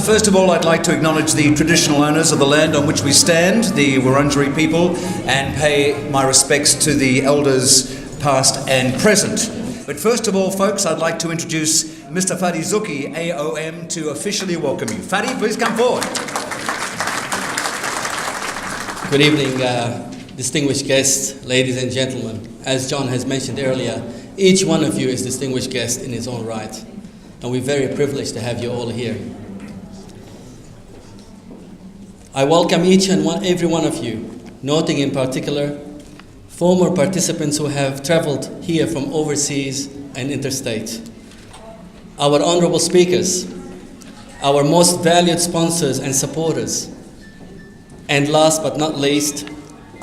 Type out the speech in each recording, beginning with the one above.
First of all, I'd like to acknowledge the traditional owners of the land on which we stand, the Wurundjeri people, and pay my respects to the elders past and present. But first of all, folks, I'd like to introduce Mr. Fadi Zuki, AOM, to officially welcome you. Fadi, please come forward. Good evening, distinguished guests, ladies and gentlemen. As John has mentioned earlier, each one of you is a distinguished guest in his own right, and we're very privileged to have you all here. I welcome each and every one of you, noting in particular former participants who have traveled here from overseas and interstate, our honorable speakers, our most valued sponsors and supporters, and last but not least,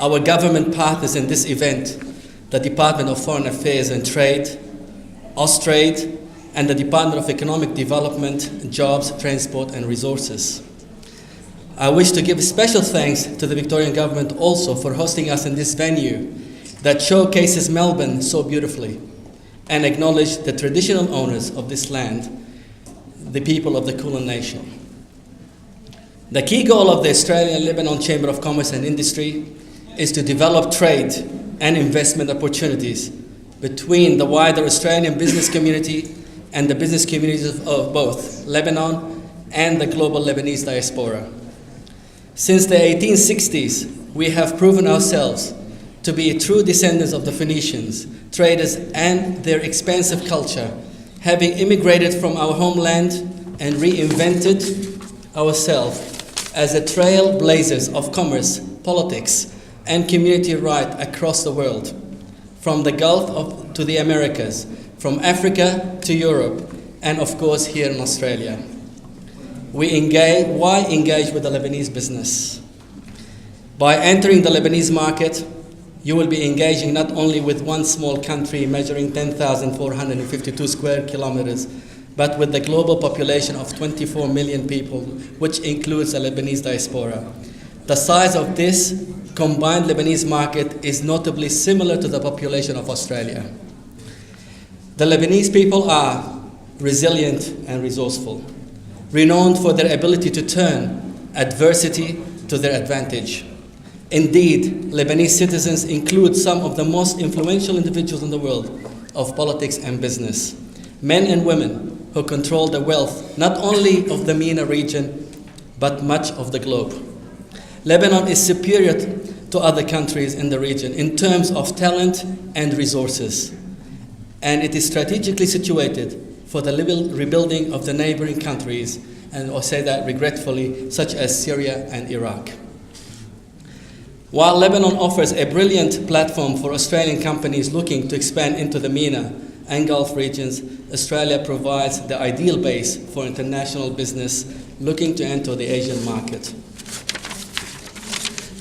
our government partners in this event, the Department of Foreign Affairs and Trade, Austrade, and the Department of Economic Development, Jobs, Transport and Resources. I wish to give special thanks to the Victorian Government also for hosting us in this venue that showcases Melbourne so beautifully and acknowledge the traditional owners of this land, the people of the Kulin Nation. The key goal of the Australian-Lebanon Chamber of Commerce and Industry is to develop trade and investment opportunities between the wider Australian business community and the business communities of both Lebanon and the global Lebanese diaspora. Since the 1860s, we have proven ourselves to be true descendants of the Phoenicians, traders, and their expansive culture, having immigrated from our homeland and reinvented ourselves as the trailblazers of commerce, politics, and community right across the world, from the Gulf to the Americas, from Africa to Europe, and of course here in Australia. Why engage with the Lebanese business? By entering the Lebanese market, you will be engaging not only with one small country measuring 10,452 square kilometers, but with the global population of 24 million people, which includes the Lebanese diaspora. The size of this combined Lebanese market is notably similar to the population of Australia. The Lebanese people are resilient and resourceful, renowned for their ability to turn adversity to their advantage. Indeed, Lebanese citizens include some of the most influential individuals in the world of politics and business, men and women who control the wealth not only of the MENA region, but much of the globe. Lebanon is superior to other countries in the region in terms of talent and resources, and it is strategically situated for the rebuilding of the neighboring countries, and I'll say that regretfully, such as Syria and Iraq. While Lebanon offers a brilliant platform for Australian companies looking to expand into the MENA and Gulf regions, Australia provides the ideal base for international business looking to enter the Asian market.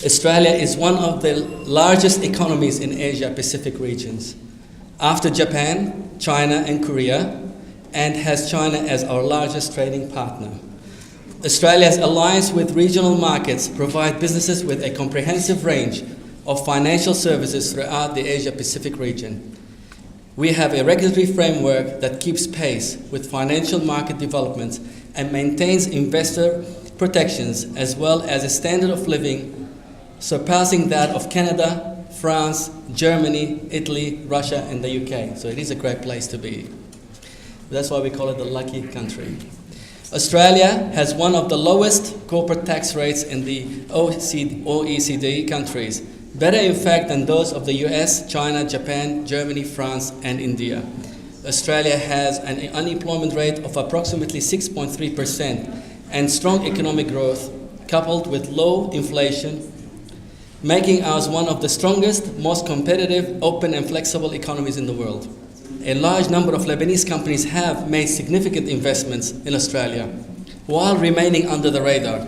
Australia is one of the largest economies in Asia-Pacific regions, after Japan, China, and Korea, and has China as our largest trading partner. Australia's alliance with regional markets provide businesses with a comprehensive range of financial services throughout the Asia-Pacific region. We have a regulatory framework that keeps pace with financial market developments and maintains investor protections, as well as a standard of living surpassing that of Canada, France, Germany, Italy, Russia, and the UK. So it is a great place to be. That's why we call it the lucky country. Australia has one of the lowest corporate tax rates in the OECD countries, better in fact than those of the US, China, Japan, Germany, France, and India. Australia has an unemployment rate of approximately 6.3% and strong economic growth, coupled with low inflation, making us one of the strongest, most competitive, open and flexible economies in the world. A large number of Lebanese companies have made significant investments in Australia while remaining under the radar.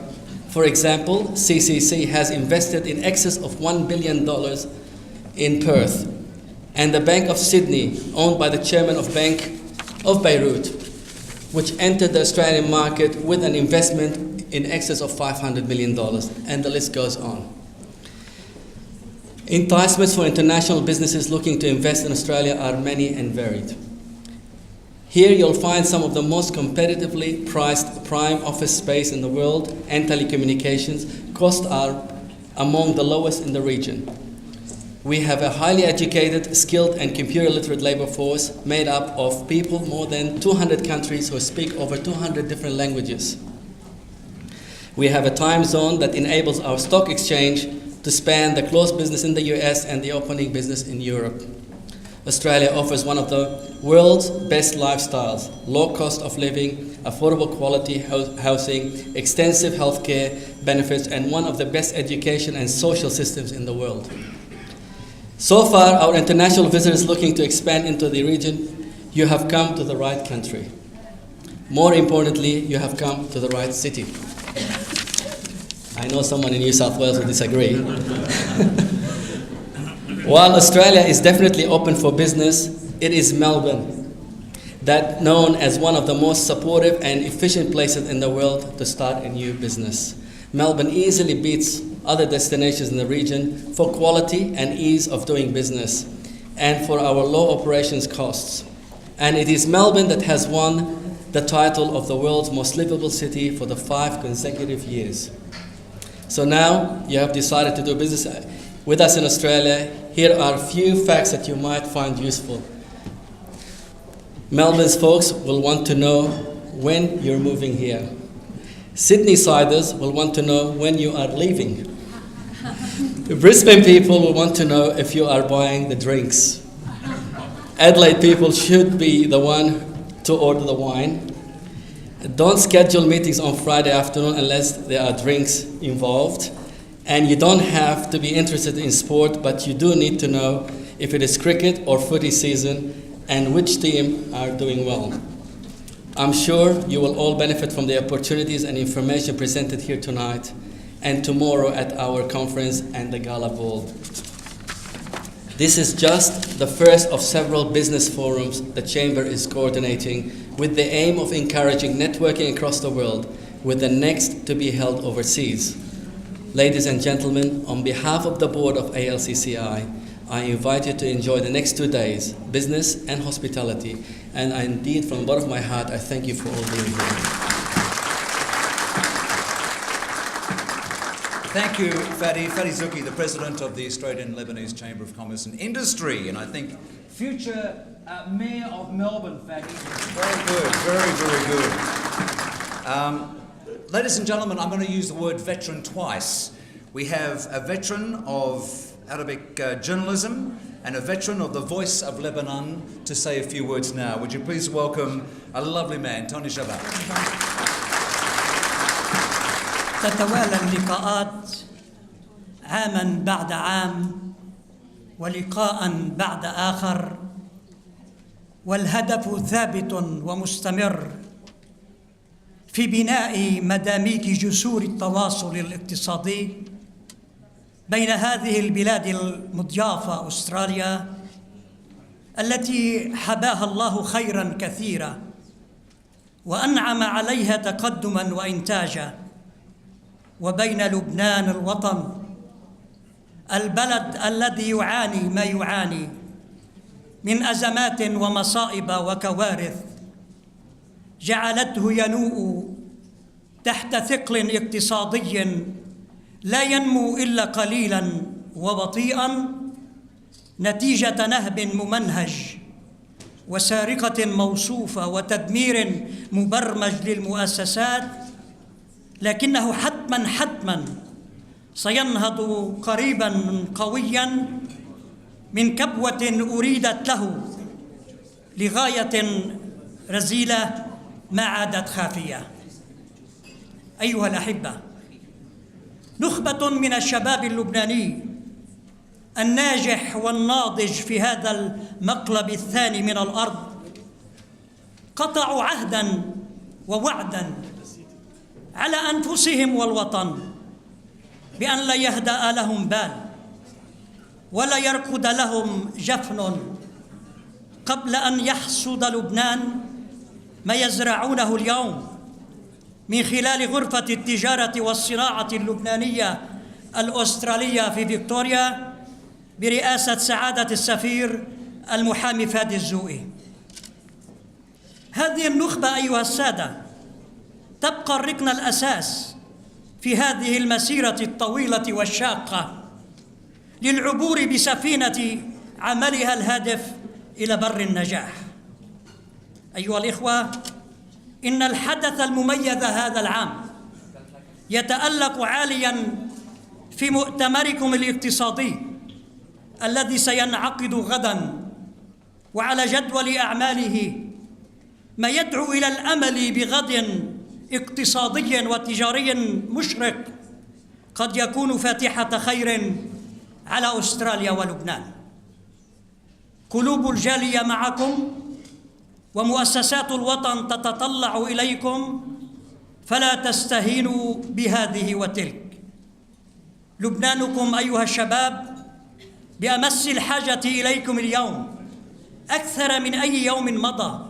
For example, CCC has invested in excess of $1 billion in Perth, and the Bank of Sydney, owned by the chairman of Bank of Beirut, which entered the Australian market with an investment in excess of $500 million, and the list goes on. Enticements for international businesses looking to invest in Australia are many and varied. Here you'll find some of the most competitively priced prime office space in the world and telecommunications. Costs are among the lowest in the region. We have a highly educated, skilled, and computer-literate labor force made up of people more than 200 countries who speak over 200 different languages. We have a time zone that enables our stock exchange to span the closed business in the US and the opening business in Europe. Australia offers one of the world's best lifestyles, low cost of living, affordable quality housing, extensive healthcare benefits, and one of the best education and social systems in the world. So far, our international visitors looking to expand into the region, you have come to the right country. More importantly, you have come to the right city. I know someone in New South Wales will disagree. While Australia is definitely open for business, it is Melbourne that known as one of the most supportive and efficient places in the world to start a new business. Melbourne easily beats other destinations in the region for quality and ease of doing business and for our low operations costs. And it is Melbourne that has won the title of the world's most livable city for the 5 consecutive years. So now you have decided to do business with us in Australia. Here are a few facts that you might find useful. Melbourne's folks will want to know when you're moving here. Sydney-siders will want to know when you are leaving. The Brisbane people will want to know if you are buying the drinks. Adelaide people should be the one to order the wine. Don't schedule meetings on Friday afternoon unless there are drinks involved. And you don't have to be interested in sport, but you do need to know if it is cricket or footy season and which team are doing well. I'm sure you will all benefit from the opportunities and information presented here tonight and tomorrow at our conference and the gala ball. This is just the first of several business forums the Chamber is coordinating with the aim of encouraging networking across the world, with the next to be held overseas. Ladies and gentlemen, on behalf of the board of ALCCI, I invite you to enjoy the next 2 days, business and hospitality. And indeed, from the bottom of my heart, I thank you for all being here. Thank you, Fadi Zuki, the President of the Australian Lebanese Chamber of Commerce and Industry, and I think future Mayor of Melbourne, Fadi. Very good, very, very good. Ladies and gentlemen, I'm going to use the word veteran twice. We have a veteran of Arabic journalism and a veteran of the Voice of Lebanon to say a few words now. Would you please welcome a lovely man, Tony Shabbat. تتوالى اللقاءات عاما بعد عام ولقاء بعد آخر، والهدف ثابت ومستمر في بناء مداميك جسور التواصل الاقتصادي بين هذه البلاد المضيافة أستراليا التي حباها الله خيرا كثيرا وأنعم عليها تقدما وإنتاجا، وبين لبنان الوطن البلد الذي يعاني ما يعاني من أزمات ومصائب وكوارث جعلته ينوء تحت ثقل اقتصادي لا ينمو إلا قليلا وبطيئا نتيجة نهب ممنهج وسارقة موصوفة وتدمير مبرمج للمؤسسات، لكنه حتما سينهض قريبا قويا من كبوة أريدت له لغاية رزيلة ما عادت خافية. أيها الأحبة، نخبة من الشباب اللبناني الناجح والناضج في هذا المقلب الثاني من الأرض قطعوا عهدا ووعدا على أنفسهم والوطن بأن لا يهدأ لهم بال ولا يركض لهم جفن قبل أن يحصد لبنان ما يزرعونه اليوم من خلال غرفة التجارة والصناعة اللبنانية الأسترالية في فيكتوريا برئاسة سعادة السفير المحامي فادي الزوقي. هذه النخبة أيها السادة تبقى الركن الأساس في هذه المسيرة الطويلة والشاقة للعبور بسفينة عملها الهادف إلى بر النجاح. أيها الإخوة، إن الحدث المميز هذا العام يتألق عالياً في مؤتمركم الاقتصادي الذي سينعقد غداً، وعلى جدول أعماله ما يدعو إلى الأمل بغد اقتصادي وتجاري مشرق قد يكون فاتحة خير على أستراليا ولبنان. قلوب الجالية معكم ومؤسسات الوطن تتطلع إليكم، فلا تستهينوا بهذه وتلك. لبنانكم أيها الشباب بأمس الحاجة إليكم اليوم أكثر من أي يوم مضى،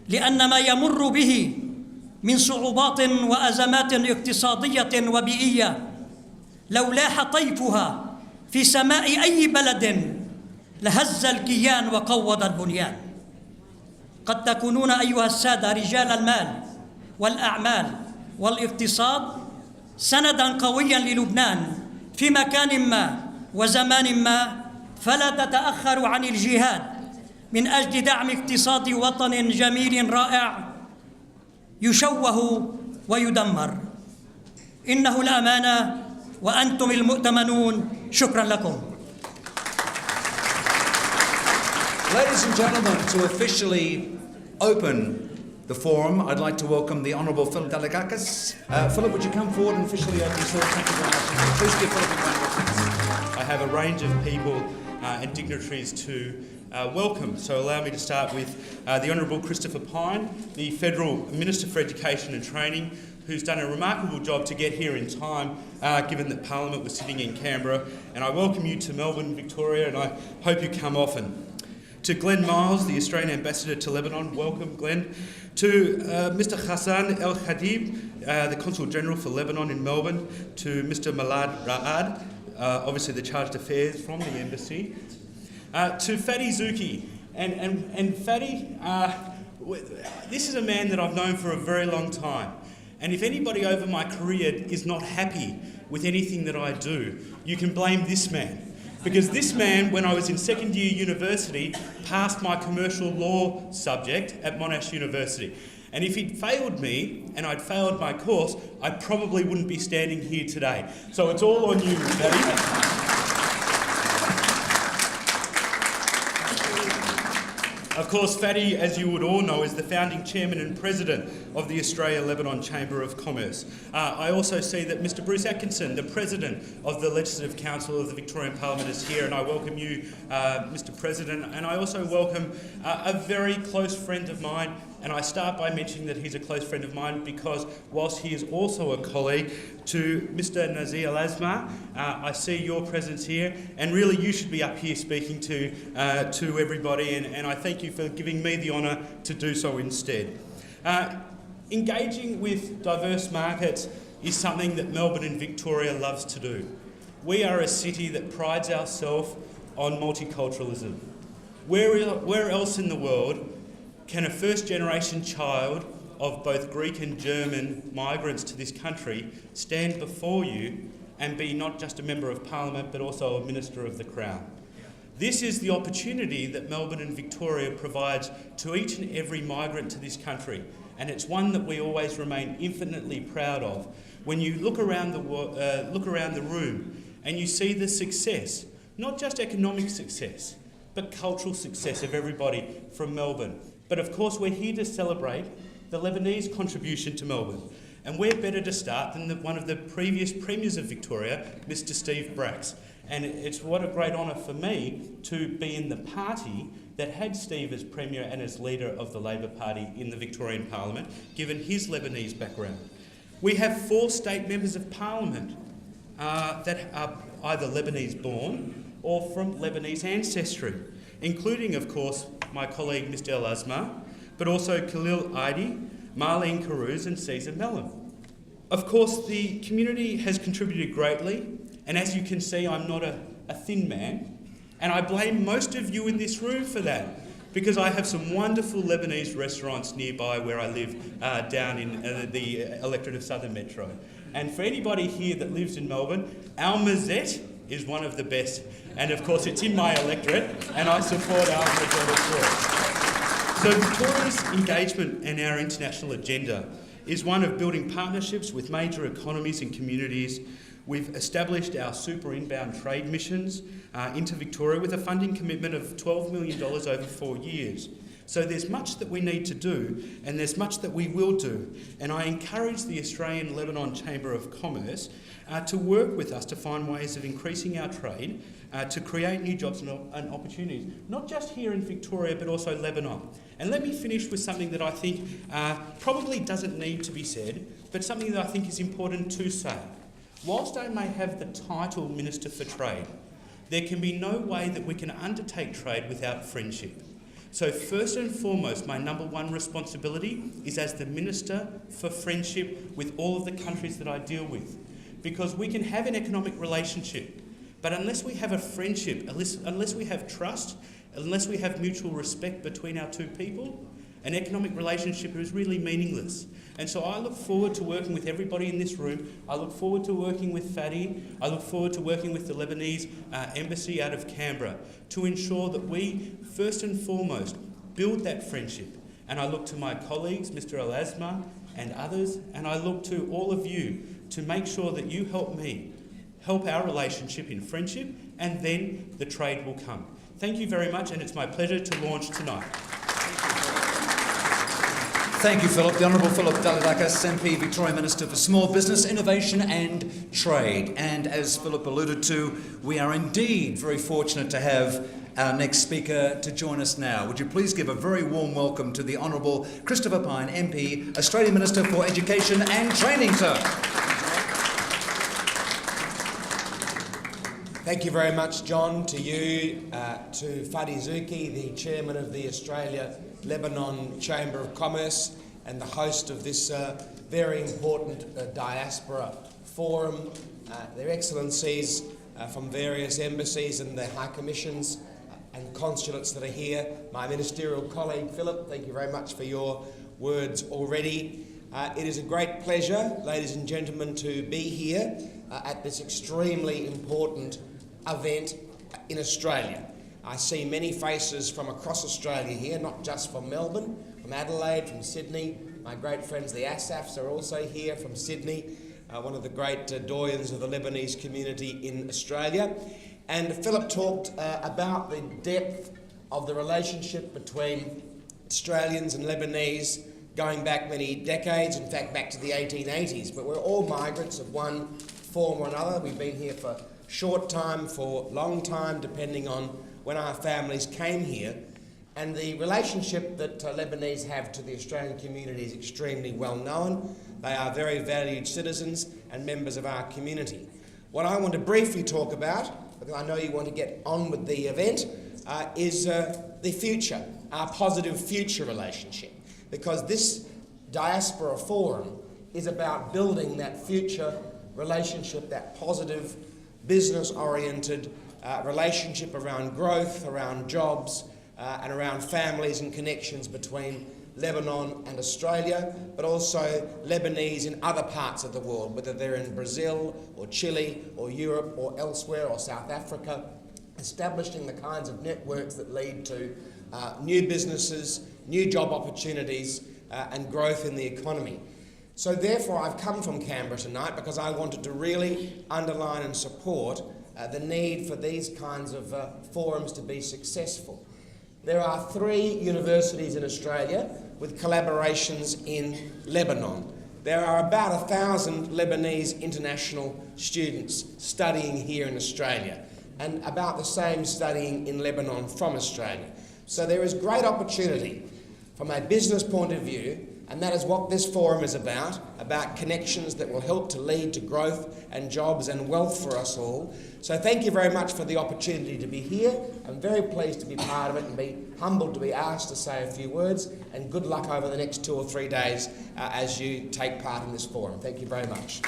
لأن ما يمر به من صعوبات وأزمات اقتصادية وبيئية لو لاح طيفها في سماء أي بلد لهز الكيان وقوض البنيان. قد تكونون أيها السادة رجال المال والأعمال والاقتصاد سنداً قوياً للبنان في مكان ما وزمان ما، فلا تتأخروا عن الجهاد من أجل دعم اقتصاد وطن جميل رائع يشوه ويدمر. إنه الأمانة وأنتم المؤتمنون. شكراً لكم. Ladies and gentlemen, to officially open the forum, I'd like to welcome the Honourable Philip Dalakakis. Philip, would you come forward and officially open the forum? Thank you very much. Please give Philip a round of applause. I have a range of people and dignitaries to welcome. So allow me to start with the Honourable Christopher Pyne, the Federal Minister for Education and Training, who's done a remarkable job to get here in time, given that Parliament was sitting in Canberra. And I welcome you to Melbourne, Victoria, and I hope you come often. To Glenn Miles, the Australian Ambassador to Lebanon, welcome Glenn. To Mr Hassan El Khadib, the Consul General for Lebanon in Melbourne. To Mr Malad Ra'ad, obviously the Chargé d'Affaires from the Embassy. To Fadi Zuki, and Fadi, this is a man that I've known for a very long time. And if anybody over my career is not happy with anything that I do, you can blame this man. Because this man, when I was in second year university, passed my commercial law subject at Monash University. And if he'd failed me and I'd failed my course, I probably wouldn't be standing here today. So it's all on you, Fadi. Of course, Fadi, as you would all know, is the founding chairman and president of the Australia-Lebanon Chamber of Commerce. I also see that Mr Bruce Atkinson, the president of the Legislative Council of the Victorian Parliament, is here, and I welcome you, Mr President. And I also welcome a very close friend of mine, and I start by mentioning that he's a close friend of mine because whilst he is also a colleague, to Mr Nazir Al-Azma, I see your presence here, and really you should be up here speaking to everybody, and I thank you for giving me the honour to do so instead. Engaging with diverse markets is something that Melbourne and Victoria loves to do. We are a city that prides ourselves on multiculturalism. Where else in the world can a first-generation child of both Greek and German migrants to this country stand before you and be not just a Member of Parliament but also a Minister of the Crown? This is the opportunity that Melbourne and Victoria provides to each and every migrant to this country, and it's one that we always remain infinitely proud of. When you look around the room and you see the success, not just economic success, but cultural success of everybody from Melbourne. But of course we're here to celebrate the Lebanese contribution to Melbourne. And where better to start than one of the previous Premiers of Victoria, Mr Steve Bracks. And it's what a great honour for me to be in the party that had Steve as Premier and as leader of the Labor Party in the Victorian Parliament, given his Lebanese background. We have 4 state members of Parliament that are either Lebanese born or from Lebanese ancestry, including, of course, my colleague Mr Al-Azma, but also Khalil Aidi, Marlene Carouse and Caesar Mellon. Of course, the community has contributed greatly, and as you can see, I'm not a thin man, and I blame most of you in this room for that, because I have some wonderful Lebanese restaurants nearby where I live, down in the electorate of Southern Metro. And for anybody here that lives in Melbourne, Al Mazet is one of the best. And of course it's in my electorate, and I support Al Mazet as well. So Victoria's engagement and our international agenda is one of building partnerships with major economies and communities. We've established our super inbound trade missions into Victoria with a funding commitment of $12 million over 4 years. So there's much that we need to do, and there's much that we will do. And I encourage the Australian-Lebanon Chamber of Commerce to work with us to find ways of increasing our trade, to create new jobs and opportunities, not just here in Victoria, but also Lebanon. And let me finish with something that I think probably doesn't need to be said, but something that I think is important to say. Whilst I may have the title Minister for Trade, there can be no way that we can undertake trade without friendship. So first and foremost, my number one responsibility is as the Minister for Friendship with all of the countries that I deal with. Because we can have an economic relationship, but unless we have a friendship, unless we have trust, unless we have mutual respect between our two people, an economic relationship is really meaningless. And so I look forward to working with everybody in this room. I look forward to working with Fadi. I look forward to working with the Lebanese embassy out of Canberra to ensure that we, first and foremost, build that friendship. And I look to my colleagues, Mr. Al-Azma and others, and I look to all of you to make sure that you help me, help our relationship in friendship, and then the trade will come. Thank you very much, and it's my pleasure to launch tonight. Thank you, Philip. The Honourable Philip Dalidakis, MP, Victorian Minister for Small Business, Innovation and Trade. And as Philip alluded to, we are indeed very fortunate to have our next speaker to join us now. Would you please give a very warm welcome to the Honourable Christopher Pyne, MP, Australian Minister for Education and Training, sir. Thank you very much, John, to you, to Fadi Zuki, the Chairman of the Australia-Lebanon Chamber of Commerce and the host of this very important diaspora forum, their Excellencies from various embassies and their high commissions and consulates that are here, my ministerial colleague Philip, thank you very much for your words already. It is a great pleasure, ladies and gentlemen, to be here at this extremely important event in Australia. I see many faces from across Australia here, not just from Melbourne, from Adelaide, from Sydney. My great friends the Asafs are also here from Sydney, one of the great doyens of the Lebanese community in Australia. And Philip talked about the depth of the relationship between Australians and Lebanese going back many decades, in fact back to the 1880s. But we're all migrants of one form or another. We've been here for short time, for long time, depending on when our families came here. And the relationship that Lebanese have to the Australian community is extremely well known. They are very valued citizens and members of our community. What I want to briefly talk about, because I know you want to get on with the event, is the future, our positive future relationship. Because this diaspora forum is about building that future relationship, that positive, business-oriented relationship around growth, around jobs, and around families and connections between Lebanon and Australia, but also Lebanese in other parts of the world, whether they're in Brazil or Chile or Europe or elsewhere or South Africa, establishing the kinds of networks that lead to new businesses, new job opportunities, and growth in the economy. So therefore I've come from Canberra tonight because I wanted to really underline and support the need for these kinds of forums to be successful. There are 3 universities in Australia with collaborations in Lebanon. There are about 1,000 Lebanese international students studying here in Australia and about the same studying in Lebanon from Australia. So there is great opportunity from a business point of view, and that is what this forum is about connections that will help to lead to growth and jobs and wealth for us all. So thank you very much for the opportunity to be here. I'm very pleased to be part of it and be humbled to be asked to say a few words, and good luck over the next 2 or 3 days as you take part in this forum. Thank you very much.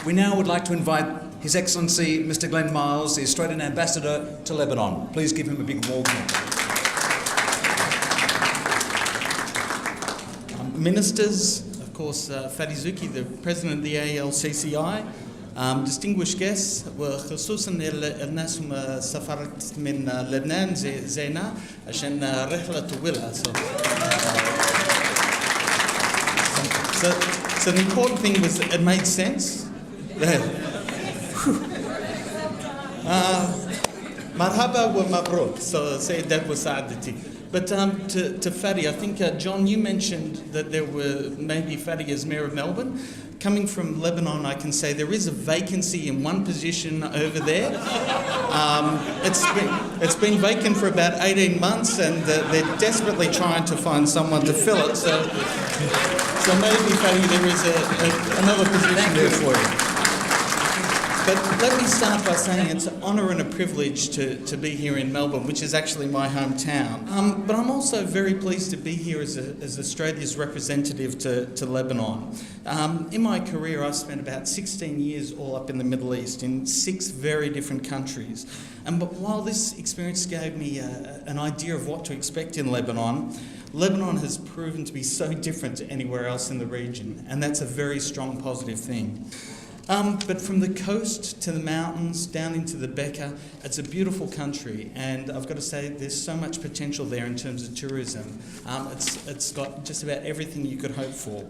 We now would like to invite His Excellency Mr. Glenn Miles, the Australian Ambassador to Lebanon. Please give him a big warm welcome. Ministers, of course, Fadi Zuki, the President of the ALCCI, distinguished guests, وخصوصا الناس هم سافرت من لبنان زينا عشان رحلة طويلة. So the important thing was it made sense. مرحبا ومبروك. So say that was سعادتي. But to Fadi, I think, John, you mentioned that there were maybe Fadi as Mayor of Melbourne. Coming from Lebanon, I can say there is a vacancy in one position over there. It's been vacant for about 18 months, and they're desperately trying to find someone to fill it. So maybe, Fadi, there is another position there for you. But let me start by saying it's an honour and a privilege to be here in Melbourne, which is actually my hometown. But I'm also very pleased to be here as Australia's representative to Lebanon. In my career, I've spent about 16 years all up in the Middle East in 6 very different countries. But while this experience gave me an idea of what to expect in Lebanon has proven to be so different to anywhere else in the region, and that's a very strong positive thing. But from the coast to the mountains, down into the Bekaa, it's a beautiful country, and I've got to say there's so much potential there in terms of tourism. It's got just about everything you could hope for.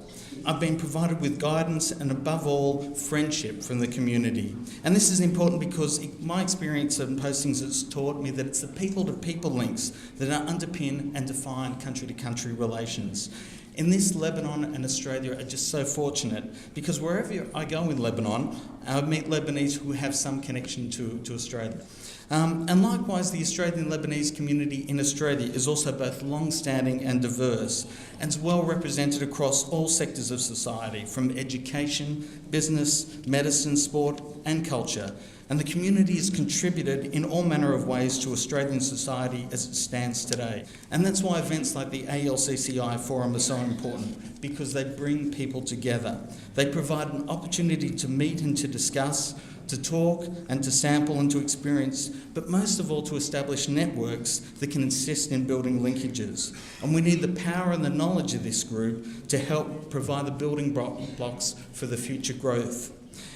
I've been provided with guidance and, above all, friendship from the community. And this is important because my experience of postings has taught me that it's the people-to-people links that underpin and define country-to-country relations. In this, Lebanon and Australia are just so fortunate because wherever I go in Lebanon, I meet Lebanese who have some connection to Australia. And likewise, the Australian Lebanese community in Australia is also both long-standing and diverse, and is well represented across all sectors of society, from education, business, medicine, sport, and culture. And the community has contributed in all manner of ways to Australian society as it stands today. And that's why events like the ALCCI Forum are so important, because they bring people together. They provide an opportunity to meet and to discuss, to talk and to sample and to experience, but most of all to establish networks that can assist in building linkages. And we need the power and the knowledge of this group to help provide the building blocks for the future growth.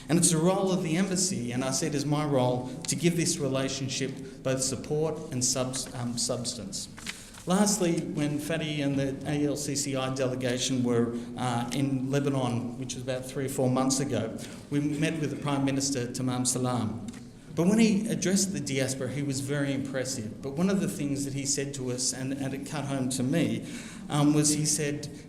And it's the role of the embassy, and I see it as my role, to give this relationship both support and substance. Lastly, when Fadi and the ALCCI delegation were in Lebanon, which was about 3 or 4 months ago, we met with the Prime Minister, Tamam Salam. But when he addressed the diaspora, he was very impressive. But one of the things that he said to us, and it cut home to me, was he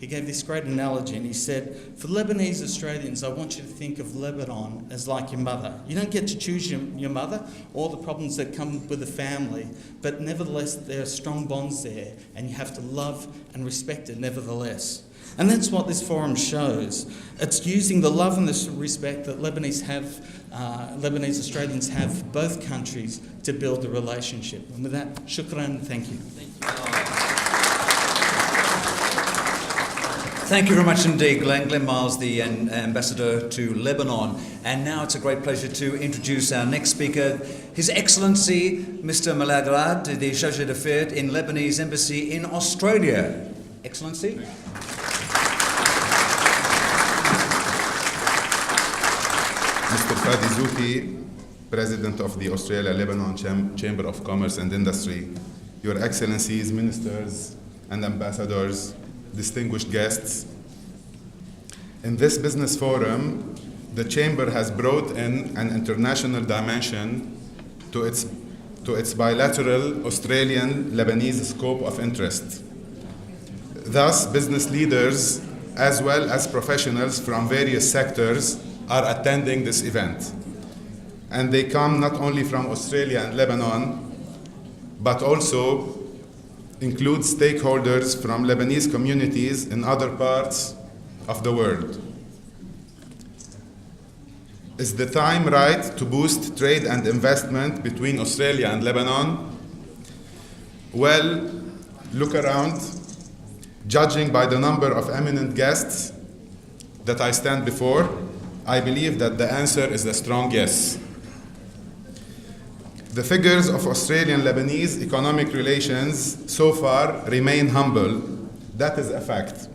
gave this great analogy, and he said, for Lebanese Australians, I want you to think of Lebanon as like your mother. You don't get to choose your mother or the problems that come with the family, but nevertheless, there are strong bonds there, and you have to love and respect it nevertheless. And that's what this forum shows. It's using the love and the respect that Lebanese Australians have for both countries to build the relationship. And with that, shukran, thank you. Thank you very much indeed, Glenn Miles, the Ambassador to Lebanon. And now it's a great pleasure to introduce our next speaker, His Excellency Mr. Malagrad, the Chargé d'Affaires in Lebanese Embassy in Australia. Excellency. Mr. Fadi Zuki, President of the Australia-Lebanon Chamber of Commerce and Industry, Your Excellencies, Ministers and Ambassadors, distinguished guests. In this business forum, the Chamber has brought in an international dimension to its bilateral Australian-Lebanese scope of interest. Thus, business leaders, as well as professionals from various sectors, are attending this event. And they come not only from Australia and Lebanon, but also include stakeholders from Lebanese communities in other parts of the world. Is the time right to boost trade and investment between Australia and Lebanon? Well, look around. Judging by the number of eminent guests that I stand before, I believe that the answer is a strong yes. The figures of Australian-Lebanese economic relations so far remain humble. That is a fact.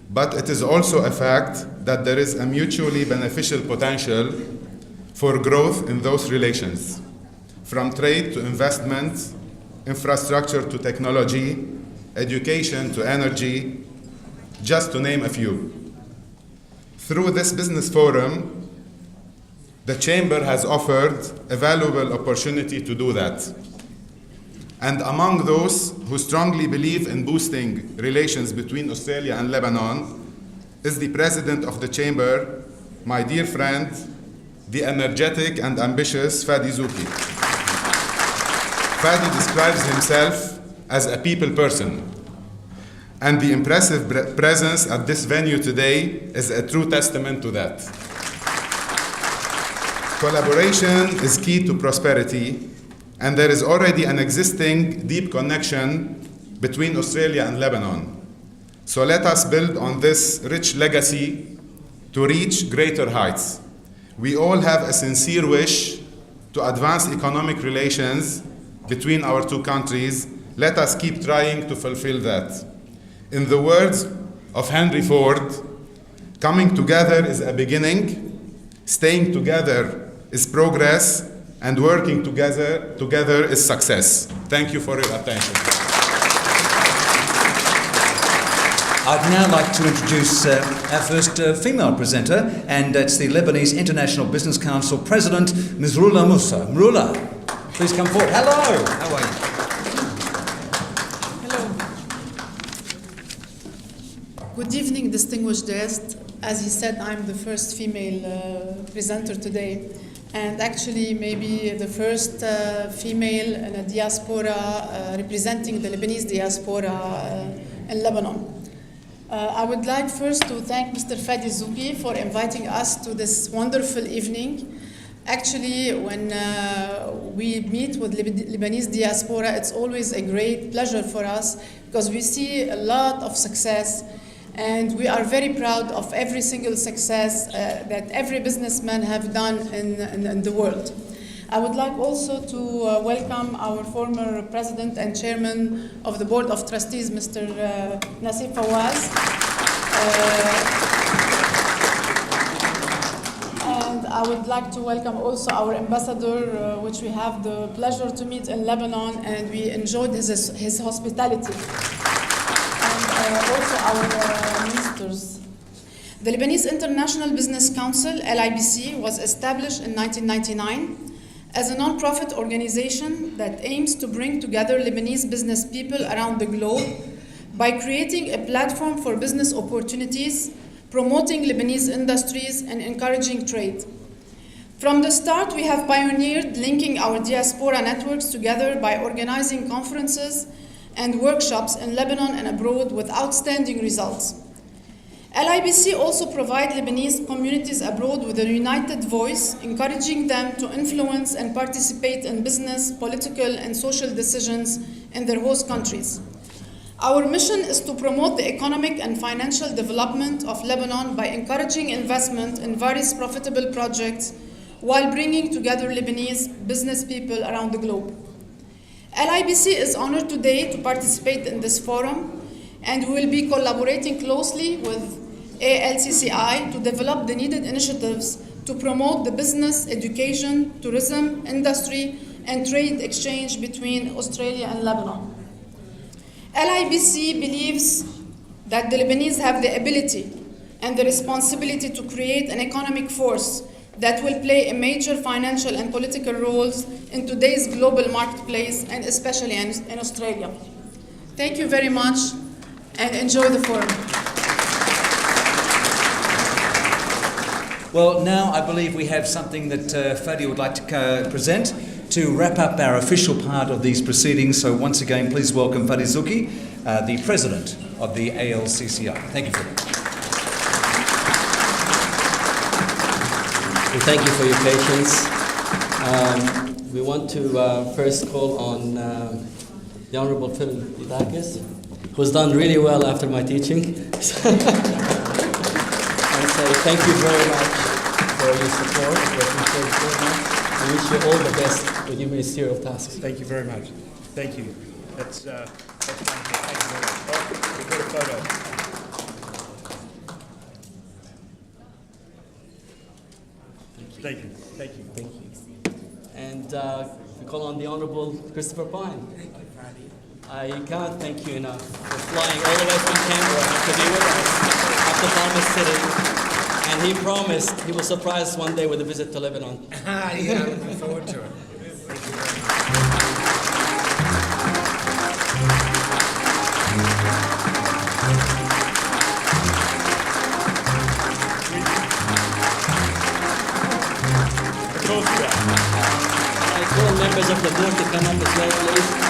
But it is also a fact that there is a mutually beneficial potential for growth in those relations, from trade to investment, infrastructure to technology, education to energy, just to name a few. Through this business forum, the Chamber has offered a valuable opportunity to do that. And among those who strongly believe in boosting relations between Australia and Lebanon is the President of the Chamber, my dear friend, the energetic and ambitious Fadi Zouki. Fadi describes himself as a people person, and the impressive presence at this venue today is a true testament to that. Collaboration is key to prosperity, and there is already an existing deep connection between Australia and Lebanon. So let us build on this rich legacy to reach greater heights. We all have a sincere wish to advance economic relations between our two countries. Let us keep trying to fulfill that. In the words of Henry Ford, coming together is a beginning, staying together is progress, and working together is success. Thank you for your attention. I'd now like to introduce our first female presenter, and it's the Lebanese International Business Council President, Ms. Rula Musa. Rula, please come forward. Hello, how are you? Hello. Good evening, distinguished guests. As he said, I'm the first female presenter today, and actually maybe the first female in a diaspora representing the Lebanese diaspora in Lebanon. I would like first to thank Mr. Fadi Zouki for inviting us to this wonderful evening. Actually, when we meet with Lebanese diaspora, it's always a great pleasure for us because we see a lot of success, and we are very proud of every single success that every businessman have done in the world. I would like also to welcome our former President and Chairman of the Board of Trustees, Mr. Nasib Fawaz. And I would like to welcome also our ambassador, which we have the pleasure to meet in Lebanon, and we enjoyed his hospitality. And also our ministers. The Lebanese International Business Council, LIBC, was established in 1999 as a non-profit organization that aims to bring together Lebanese business people around the globe by creating a platform for business opportunities, promoting Lebanese industries, and encouraging trade. From the start, we have pioneered linking our diaspora networks together by organizing conferences and workshops in Lebanon and abroad with outstanding results. LIBC also provides Lebanese communities abroad with a united voice, encouraging them to influence and participate in business, political, and social decisions in their host countries. Our mission is to promote the economic and financial development of Lebanon by encouraging investment in various profitable projects while bringing together Lebanese business people around the globe. LIBC is honored today to participate in this forum, and we will be collaborating closely with ALCCI to develop the needed initiatives to promote the business, education, tourism, industry, and trade exchange between Australia and Lebanon. LIBC believes that the Lebanese have the ability and the responsibility to create an economic force that will play a major financial and political roles in today's global marketplace, and especially in Australia. Thank you very much, and enjoy the forum. Well, now I believe we have something that Fadi would like to present to wrap up our official part of these proceedings. So once again, please welcome Fadi Zouki, the President of the ALCCI. Thank you, Fadi. And thank you for your patience. We want to first call on the Honorable Phil Idakis, who's done really well after my teaching. And so say thank you very much for your support. We appreciate it very much. I wish you all the best with your ministerial tasks. Thank you very much. Thank you. That's wonderful. Thank you very much. Oh, we've got a photo. Thank you. Thank you. Thank you. And we call on the Honourable Christopher Pyne. I can't thank you enough for flying all the way from Canberra to be with us after Palmer City. And he promised he will surprise us one day with a visit to Lebanon. Yeah, I'm looking forward to it. Of course we are. I call members of the board to come up as well, please.